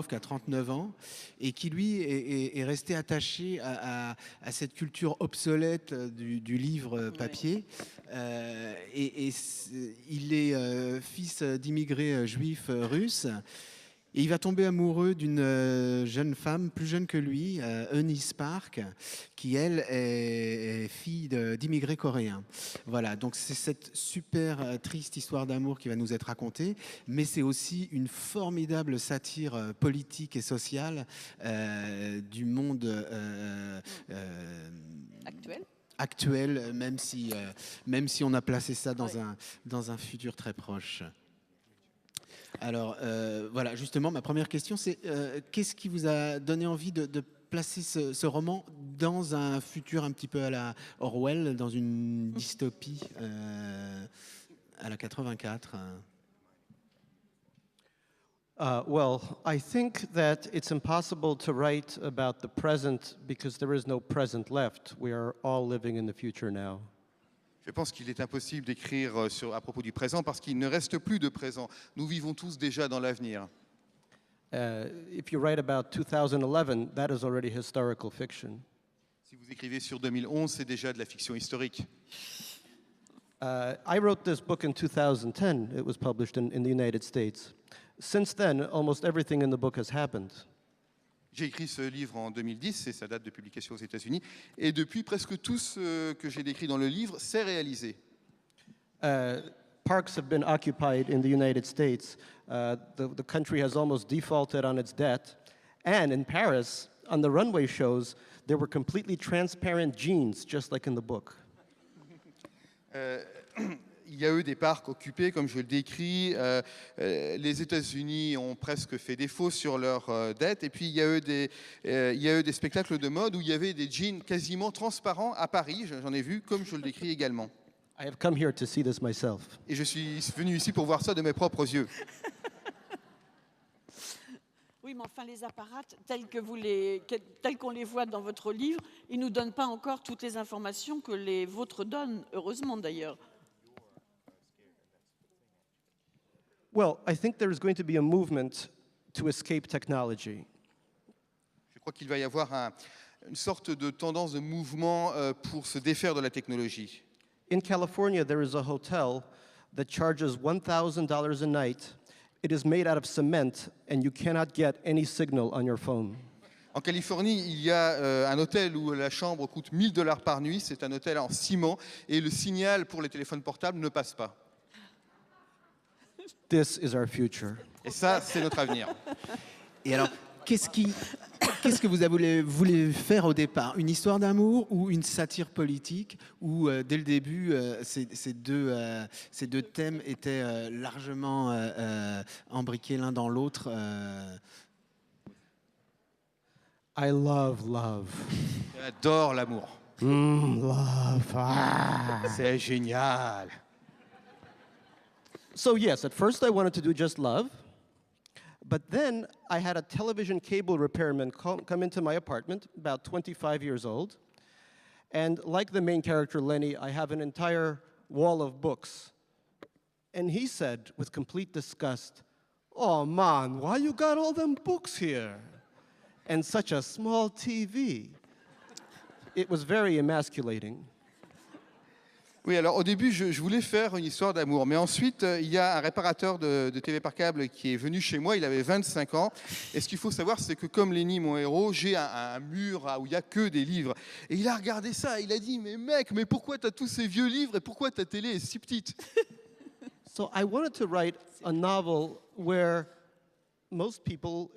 qui a 39 ans et qui, lui, est resté attaché à cette culture obsolète du livre papier. Il est fils d'immigrés juifs russes. Et il va tomber amoureux d'une jeune femme plus jeune que lui, Eunice Park, qui, elle, est fille d'immigrés coréens. Voilà, donc c'est cette super triste histoire d'amour qui va nous être racontée, mais c'est aussi une formidable satire politique et sociale du monde actuel, même si on a placé ça dans un futur très proche. Alors, voilà, justement, ma première question, c'est qu'est-ce qui vous a donné envie de placer ce roman dans un futur un petit peu à la Orwell, dans une dystopie à la 84 Well, I think that it's impossible to write about the present because there is no present left. We are all living in the future now. Je pense qu'il est impossible d'écrire à propos du présent parce qu'il ne reste plus de présent. Nous vivons tous déjà dans l'avenir. If you write about 2011, that is already historical fiction. Si vous écrivez sur 2011, c'est déjà de la fiction historique. I wrote this book in 2010. It was published in the United States. Since then, almost everything in the book has happened. J'ai écrit ce livre en 2010, c'est sa date de publication aux États-Unis, et depuis, presque tout ce que j'ai décrit dans le livre s'est réalisé. Parks have been occupied in the United States. The country has almost defaulted on its debt, And in Paris, on the runway shows, there were completely transparent jeans, just like in the book. Il y a eu des parcs occupés, comme je le décris. Les États-Unis ont presque fait défaut sur leurs dettes. Et puis, il y a eu des spectacles de mode où il y avait des jeans quasiment transparents à Paris. J'en ai vu, comme je le décris également. I have come here to see this myself. Et je suis venu ici pour voir ça de mes propres yeux. Oui, mais enfin, les apparats, tels qu'on les voit dans votre livre, ils ne nous donnent pas encore toutes les informations que les vôtres donnent, heureusement d'ailleurs. Well, I think there is going to be a movement to escape technology. Je crois qu'il va y avoir une sorte de tendance de mouvement pour se défaire de la technologie. In California, there is a hotel that charges $1,000 a night. It is made out of cement, and you cannot get any signal on your phone. En Californie, il y a un hôtel où la chambre coûte $1,000 par nuit. C'est un hôtel en ciment et le signal pour les téléphones portables ne passe pas. This is our future. Et ça, c'est notre avenir. Et alors, qu'est-ce que vous avez voulu faire au départ? Une histoire d'amour ou une satire politique? Ou dès le début, ces deux thèmes étaient largement embriqués l'un dans l'autre? I love love. J'adore l'amour. Love. C'est génial. So yes, at first I wanted to do just love. But then I had a television cable repairman come into my apartment, about 25 years old. And like the main character, Lenny, I have an entire wall of books. And he said, with complete disgust, "Oh, man, why you got all them books here? And such a small TV." It was very emasculating. Oui, alors au début, je voulais faire une histoire d'amour. Mais ensuite, il y a un réparateur de TV par câble qui est venu chez moi. Il avait 25 ans. Et ce qu'il faut savoir, c'est que comme Lenny, mon héros, j'ai un mur où il n'y a que des livres. Et il a regardé ça. Il a dit, mais mec, mais pourquoi tu as tous ces vieux livres et pourquoi ta télé est si petite? So I wanted to write a novel where most people,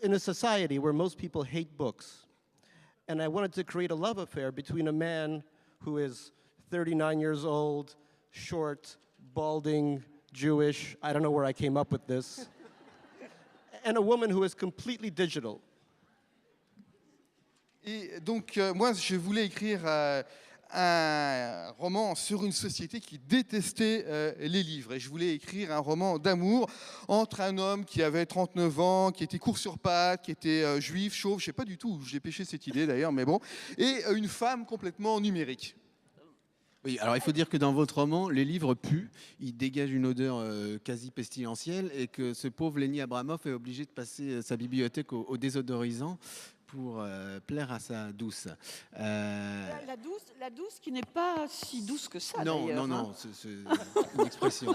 in a society where most people hate books. And I wanted to create a love affair between a man who is 39 years old, short, balding, Jewish, I don't know where I came up with this, and a woman who is completely digital. Et donc, moi, je voulais écrire un roman sur une société qui détestait les livres. Et je voulais écrire un roman d'amour entre un homme qui avait 39 ans, qui était court sur pattes, qui était juif, chauve, je ne sais pas du tout où j'ai pêché cette idée d'ailleurs, mais bon, et une femme complètement numérique. Oui, alors il faut dire que dans votre roman, les livres puent, ils dégagent une odeur quasi pestilentielle et que ce pauvre Lenny Abramoff est obligé de passer sa bibliothèque au désodorisant pour plaire à sa douce. La douce qui n'est pas si douce que ça, Non, d'ailleurs. non, c'est une expression.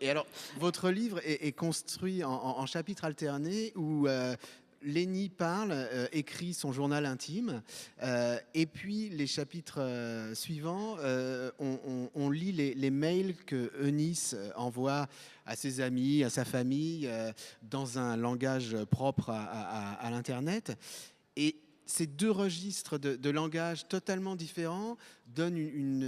Et alors, votre livre est construit en chapitres alternés où Lenny parle, écrit son journal intime, et puis les chapitres suivants, on lit les mails que Eunice envoie à ses amis, à sa famille, dans un langage propre à l'Internet. Et ces deux registres de langage totalement différents donnent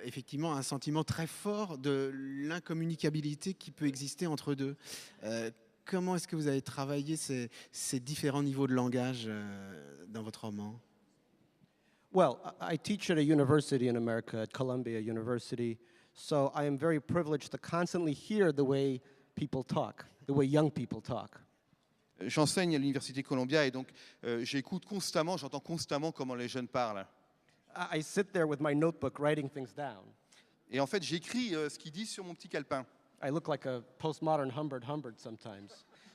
effectivement un sentiment très fort de l'incommunicabilité qui peut exister entre deux. Comment est-ce que vous avez travaillé ces différents niveaux de langage dans votre roman? Well, I teach at a university in America, at Columbia University, so I am very privileged to constantly hear the way people talk, the way young people talk. J'enseigne à l'université Columbia et donc j'écoute constamment, j'entends constamment comment les jeunes parlent. I sit there with my notebook writing things down. Et en fait, j'écris ce qu'ils disent sur mon petit calepin. I look like a postmodern Humbert sometimes.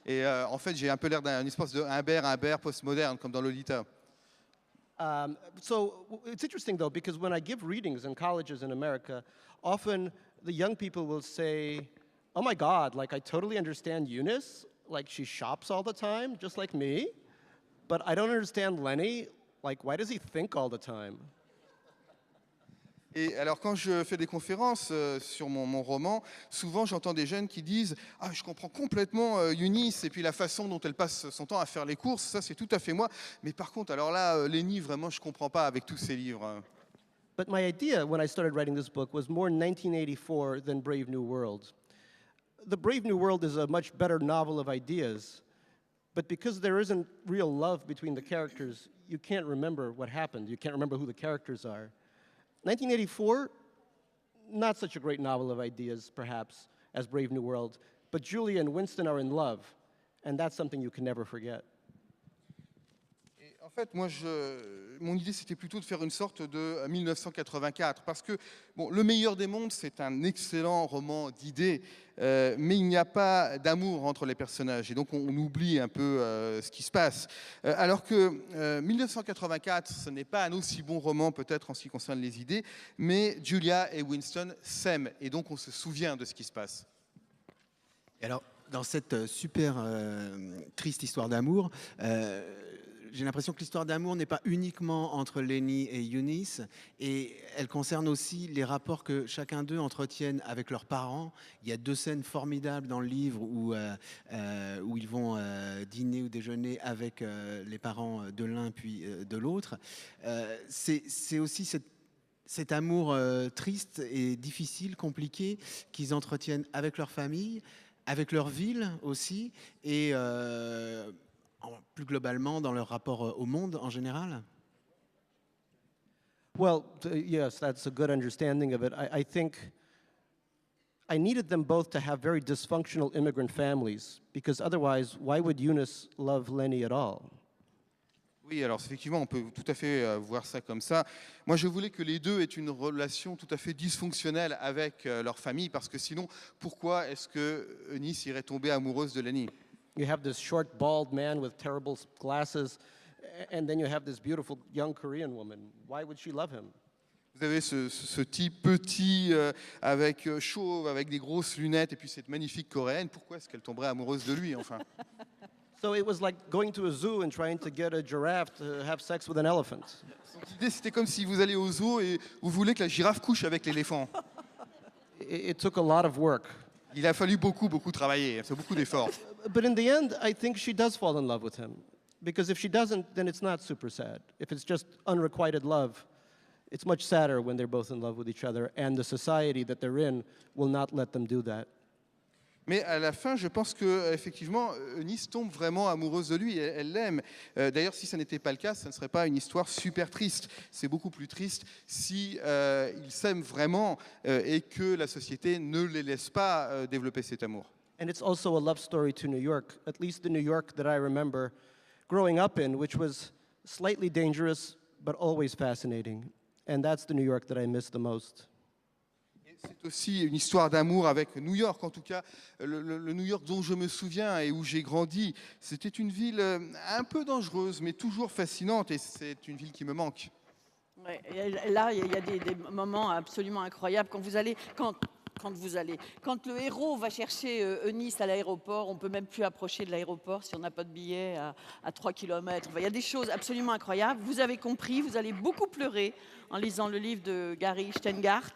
Et en fait, j'ai un peu l'air d'un espèce de Humbert postmoderne, comme dans Lolita. So it's interesting, though, because when I give readings in colleges in America, often the young people will say, "Oh my God, like I totally understand Eunice, like she shops all the time, just like me, but I don't understand Lenny, like why does he think all the time?" Et alors, quand je fais des conférences sur mon roman, souvent j'entends des jeunes qui disent « Ah, je comprends complètement Eunice, et puis la façon dont elle passe son temps à faire les courses, ça c'est tout à fait moi. Mais par contre, alors là, Lenny, vraiment, je comprends pas avec tous ces livres. » But my idea when I started writing this book was more 1984 than Brave New World. The Brave New World is a much better novel of ideas, but because there isn't real love between the characters, you can't remember what happened. You can't remember who the characters are. 1984, not such a great novel of ideas, perhaps, as Brave New World, but Julia and Winston are in love, and that's something you can never forget. Et en fait, moi, mon idée, c'était plutôt de faire une sorte de 1984, parce que bon, Le Meilleur des mondes, c'est un excellent roman d'idées, mais il n'y a pas d'amour entre les personnages, et donc on oublie un peu ce qui se passe. Alors que 1984, ce n'est pas un aussi bon roman, peut-être en ce qui concerne les idées, mais Julia et Winston s'aiment, et donc on se souvient de ce qui se passe. Et alors, dans cette super triste histoire d'amour, j'ai l'impression que l'histoire d'amour n'est pas uniquement entre Lenny et Eunice, et elle concerne aussi les rapports que chacun d'eux entretiennent avec leurs parents. Il y a 2 scènes formidables dans le livre où ils vont dîner ou déjeuner avec les parents de l'un puis de l'autre. C'est aussi cet amour triste et difficile, compliqué, qu'ils entretiennent avec leur famille, avec leur ville aussi, et plus globalement dans leur rapport au monde en général. Well, yes, that's a good understanding of it. I think I needed them both to have very dysfunctional immigrant families, because otherwise, why would Eunice love Lenny at all? Oui, alors effectivement, on peut tout à fait voir ça comme ça. Moi, je voulais que les deux aient une relation tout à fait dysfonctionnelle avec leur famille, parce que sinon, pourquoi est-ce que Eunice irait tomber amoureuse de Lenny? You have this short, bald man with terrible glasses, and then you have this beautiful young Korean woman. Why would she love him? Vous avez ce type petit, avec chauve, avec des grosses lunettes, et puis cette magnifique coréenne. Pourquoi est-ce qu'elle tomberait amoureuse de lui, enfin? So it was like going to a zoo and trying to get a giraffe to have sex with an elephant. Donc, l'idée, c'était comme si vous allez au zoo et vous voulez que la girafe couche avec l'éléphant. It took a lot of work. Il a fallu beaucoup travailler, c'est beaucoup d'efforts. But in the end, I think she does fall in love with him. Because if she doesn't, then it's not super sad. If it's just unrequited love, it's much sadder when they're both in love with each other, and the society that they're in will not let them do that. Mais à la fin, je pense qu'effectivement, Eunice tombe vraiment amoureuse de lui, elle l'aime. D'ailleurs, si ça n'était pas le cas, ça ne serait pas une histoire super triste. C'est beaucoup plus triste si ils s'aiment vraiment et que la société ne les laisse pas développer cet amour. And it's also a love story to New York, at least the New York that I remember growing up in, which was slightly dangerous, but always fascinating. And that's the New York that I miss the most. C'est aussi une histoire d'amour avec New York, en tout cas le New York dont je me souviens et où j'ai grandi. C'était une ville un peu dangereuse, mais toujours fascinante, et c'est une ville qui me manque. Ouais, et là, il y a des moments absolument incroyables quand le héros va chercher Eunice à l'aéroport, on peut même plus approcher de l'aéroport si on n'a pas de billet à 3 km. Enfin, il y a des choses absolument incroyables. Vous avez compris, vous allez beaucoup pleurer en lisant le livre de Gary Shteyngart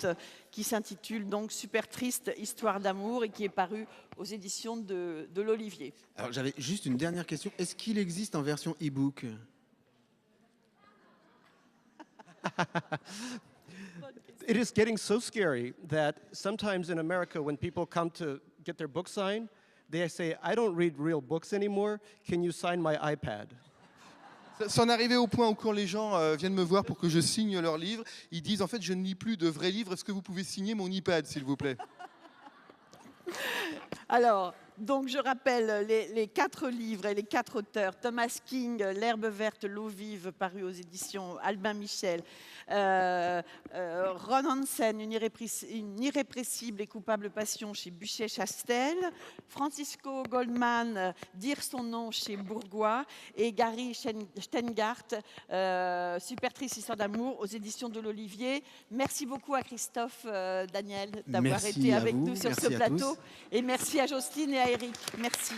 qui s'intitule donc Super triste histoire d'amour et qui est paru aux éditions de l'Olivier. Alors j'avais juste une dernière question. Est-ce qu'il existe en version e-book? It is getting so scary that sometimes in America, when people come to get their book signed, they say, I don't read real books anymore. Can you sign my iPad? Ça en est arrivé au point où quand les gens viennent me voir pour que je signe leur livre, ils disent en fait je ne lis plus de vrais livres, est-ce que vous pouvez signer mon iPad s'il vous plaît? Alors, donc je rappelle les 4 livres et les 4 auteurs. Thomas King, L'herbe verte, l'eau vive, paru aux éditions Albin Michel. Ron Hansen, une irrépressible et coupable passion chez Buchet-Chastel. Francisco Goldman, Dire son nom chez Bourgois. Et Gary Shteyngart, Super triste histoire d'amour aux éditions de l'Olivier. Merci beaucoup à Christophe, Daniel, d'avoir été avec nous sur ce plateau. Et merci à Jocelyne et à Eric. Merci.